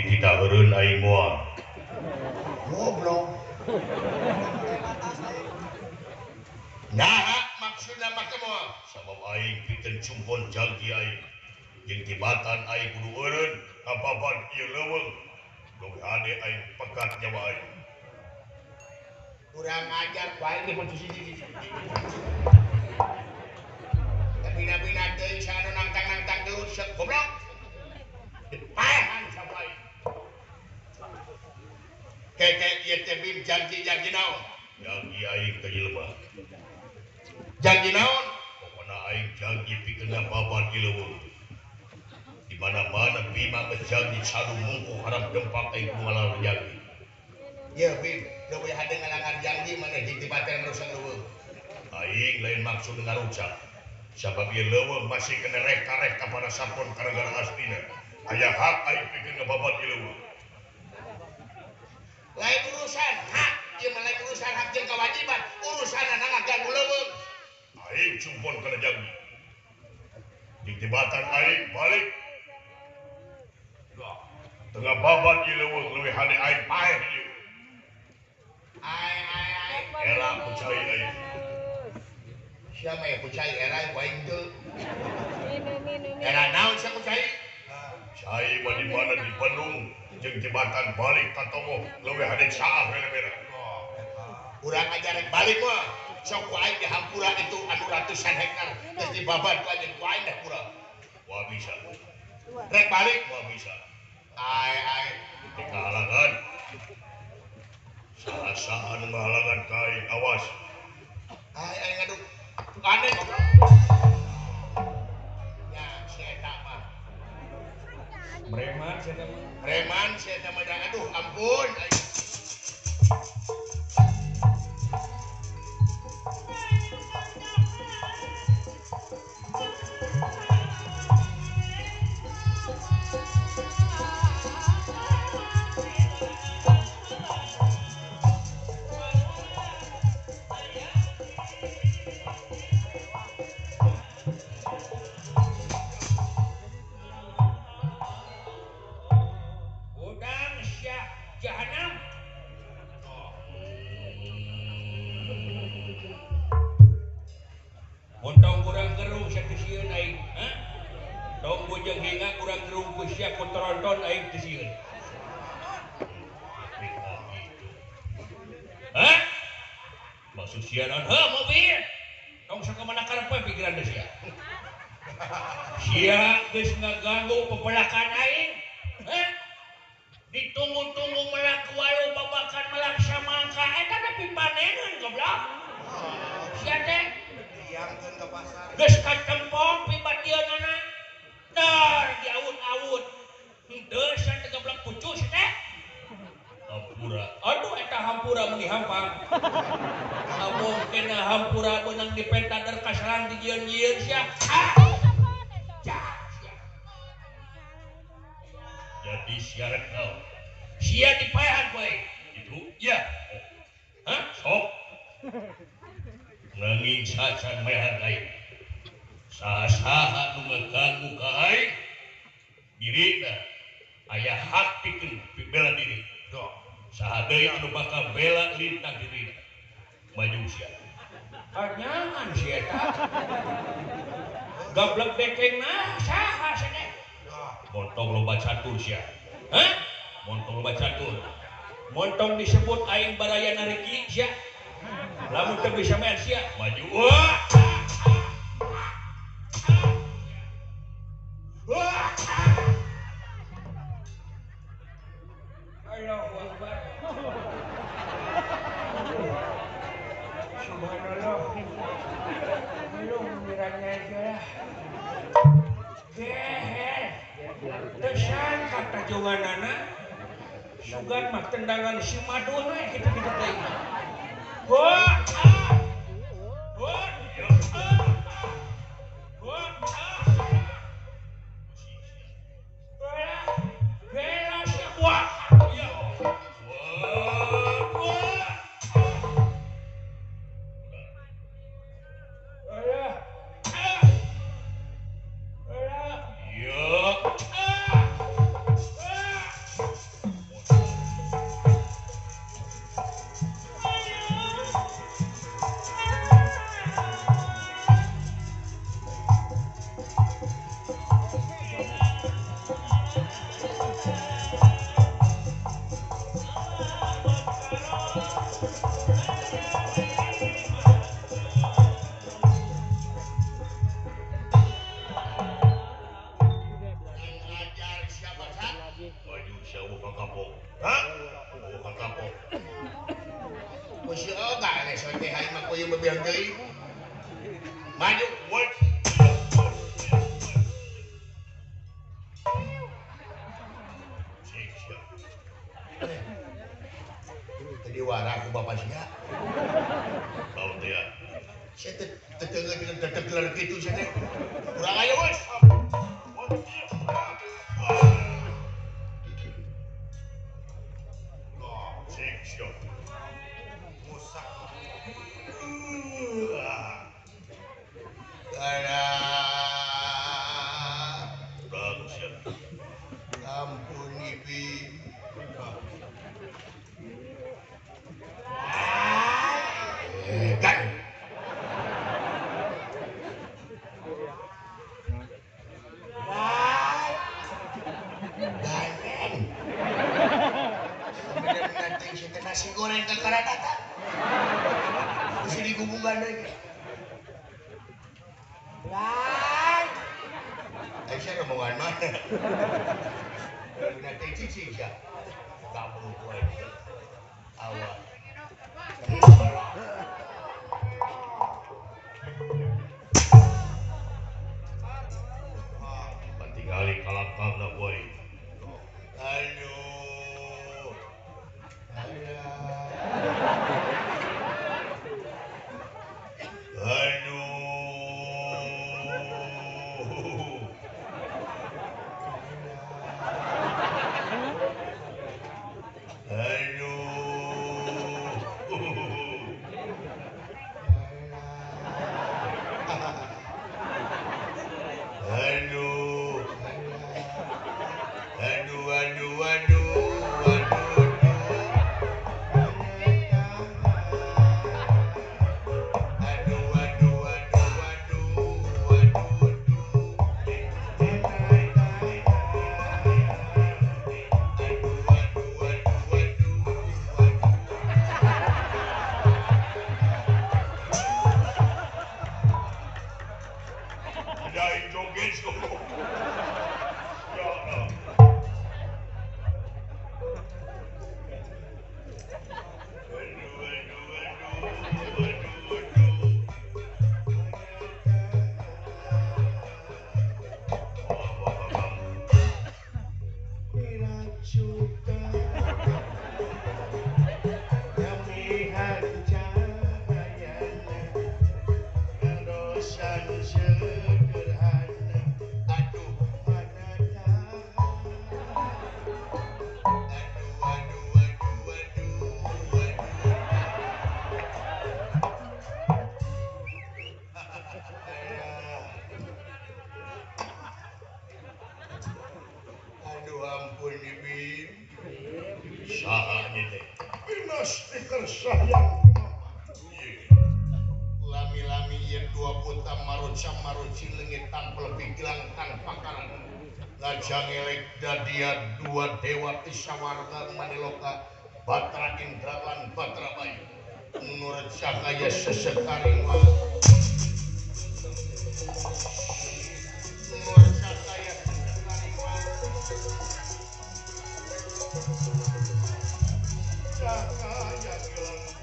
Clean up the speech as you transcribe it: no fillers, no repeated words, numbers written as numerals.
kita eureun aing moal. Goblok. Nah, maksudna make moal sabab aing pikeun cumpon janji aing. Jeung tibatan aing kudu eureun kababan ieu leuweung. Leuwih hade aing pegat nyawa aing. Kurang ajar bae di posisi ini. Bina-bina teuing sanu nangtang-nangtang geus sek goblok. Paehan sabai. Keke ieu teh bim janji naon? Janji aing teh jelema. Janji naon? Pokona aing janji pikeun baban ieu leuweung. Di mana-mana Bima berjanji sadu mungku haram dempak aing kumaha janji. Ya bim, leuwih hade ngalangan janji maneh jeung tibatan rusak leuweung. Aing lain maksud ngarucak. Sabab ieu leuweung masih kena rek-karek kapada sampun karagara aslina. Aya hak aing pikeun ngababat ieu leuweung. Lain urusan hak, ieu mah lain urusan hak jeung kewajiban. Urusanna ngaganggu leuweung. Aing cumpon kana janji. Di tibatan aing balik. Tengah babat ieu leuweung leuwih hade aing paeh ieu. Ai. Era kucai aing. Siapa yang kucai era yang baik itu? Era naon siapa kucai? Cai mah di mana di Bandung jeung jembatan balik ka Togo leuwih hade saah mere-mere. Urang aja rek balik mah. Sok ku aing di hampura itu anu ratusan hektar geus dibabat ku aja ku aing dah pura. Wah bisa. Rek balik Wah bisa. ai. Di kahalangan. Salah-salah anu ngahalangan ka aing awas. Ai ngaduk. Aneh kok. Ya, si eta mah. Preman si eta mah aduh ampun. Montong kurang gerung sia teu sieun aing, ha? Tong bojeng hinga kurang gerung ku sia ku tronton aing teu sieun. Ha? Maksud sia naon? Heuh mobil. Tong sakamana karepe pikiran deui sia. Sia geus ngaganggu pepelakan aing. Ha? Ditunggu-tunggu melak walu babakan melak samangka eta teh pipanengan goblok. Sia teh Diangkeun ke pasar. geus katempong pibadieunana dar diawut-awut henteu sia teh goblok pucus teh Hampura. aduh eta hampura mun dihampang amun kena hampura beunang dipentader kasarang dijieun-jieun sia Jadi syarat kau. sia dipaehan bae Itu ya hah sok. Nanging sacan mehan aing. Saha-saha nu ngaganggu ka aing dirina aya hak pikeun bela diri. tuh Saha deui anu bakal bela lintang dirina. Maju sia. kanyangan si eta goblok dekengna saha cenah Montong loba catur sia. hah Montong loba catur. montong disebut aing barayana riki sia lamun teu bisa main sia Maju. wah wah Allahu Akbar subhanallah belum miranya aja lah gehel tesan kata junganana sugan mah tendangan si madun we kitu-kitu teh wah wah bela si wah Maju siapa Kak Kapok? Hah? Oh Kak Kapok. Masih enggak nih soalnya hai mah koyo bebiang deui. Maju. What? Siksa. Tadi wara aku bapak sia. Kau dia. Saya tetengah dengan tetegelar gitu saya teh. Kurang aja bos. Siksa. Musak. Karena Bangsat. ampun ibi. Kan. Ganteng. Bener ganteng si teh nasi goreng ke karadata. Mesti digubungan lagi. Aisyah rombongan mana? Nanti cici ya. Kamu kuat. Awak. Tinggali kalakang na boy. Aduh. Aduh. Aduh. Aduh. Aduh, aduh, aduh, aduh. Aduh, aduh, aduh, aduh, aduh. Dahil joget solo. Ya Allah. Aduh, aduh, aduh, aduh, aduh. Aduh ampun Ibin. Saha ini teh. Bina stiker sayang. Lami-lami yen dua buta marut cilengit tampil pikiran tanpa kanan. Ngajang elek dadia dua dewa isyawarga maniloka Batra Indra lan Batra Bayu. Menurut cahaya sesekari mah. Menurut cahaya sesekari mah. Cahaya hilang